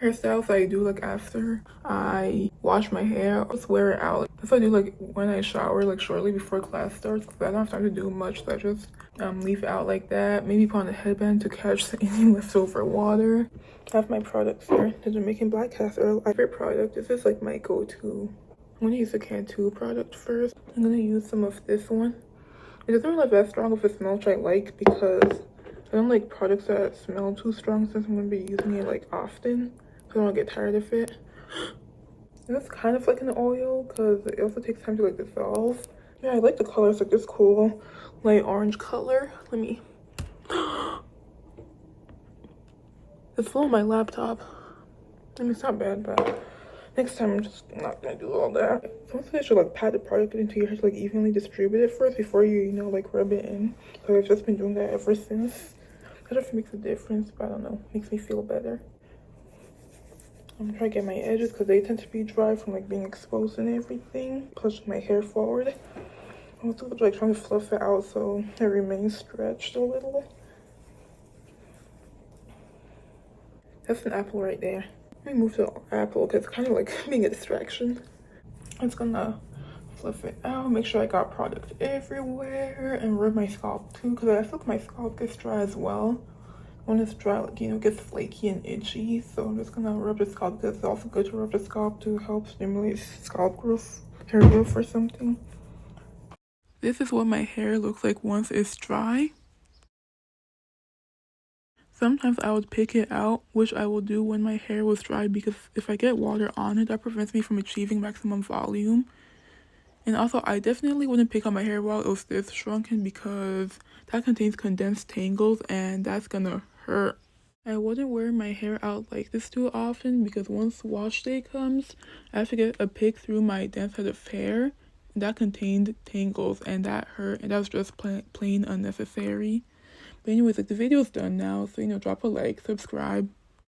Hairstyles I do like after I wash my hair, I'll just wear it out. That's what I do like when I shower, like shortly before class starts, because I don't have time to do much, so I just leave it out like that. Maybe put on a headband to catch any leftover water. I have my products here, the Jamaican black castor, my favorite product. This is like my go-to. I'm gonna use the Cantu product first. I'm gonna use some of this one. It doesn't really have that strong of a smell, which I like because I don't like products that smell too strong since I'm gonna be using it like often. I don't want to get tired of it. And it's kind of like an oil because it also takes time to like dissolve. Yeah, I like the color. It's like this cool light orange color. Let me. It's full on my laptop. I mean, it's not bad, but next time I'm just not gonna do all that. Sometimes I should like pat the product into your hair to like evenly distribute it first before you know, like rub it in. So I've just been doing that ever since. I don't know if it makes a difference, but I don't know. It makes me feel better. I'm trying to get my edges because they tend to be dry from like being exposed and everything. Pushing my hair forward. I'm also like trying to fluff it out so it remains stretched a little. That's an apple right there. Let me move the apple because it's kind of like being a distraction. I'm just gonna fluff it out, make sure I got product everywhere, and rub my scalp too because I feel like my scalp gets dry as well. When it's dry, like, you know, it gets flaky and itchy, so I'm just gonna rub the scalp because it's also good to rub the scalp to help stimulate scalp growth, hair growth or something. This is what my hair looks like once it's dry. Sometimes I would pick it out, which I will do when my hair was dry because if I get water on it, that prevents me from achieving maximum volume. And also, I definitely wouldn't pick out my hair while it was this shrunken because that contains condensed tangles and that's gonna hurt. I wouldn't wear my hair out like this too often because once wash day comes, I have to get a pick through my dense head of hair that contained tangles and that hurt and that was just plain unnecessary. But anyways, like the video's done now, so you know, drop a like, subscribe.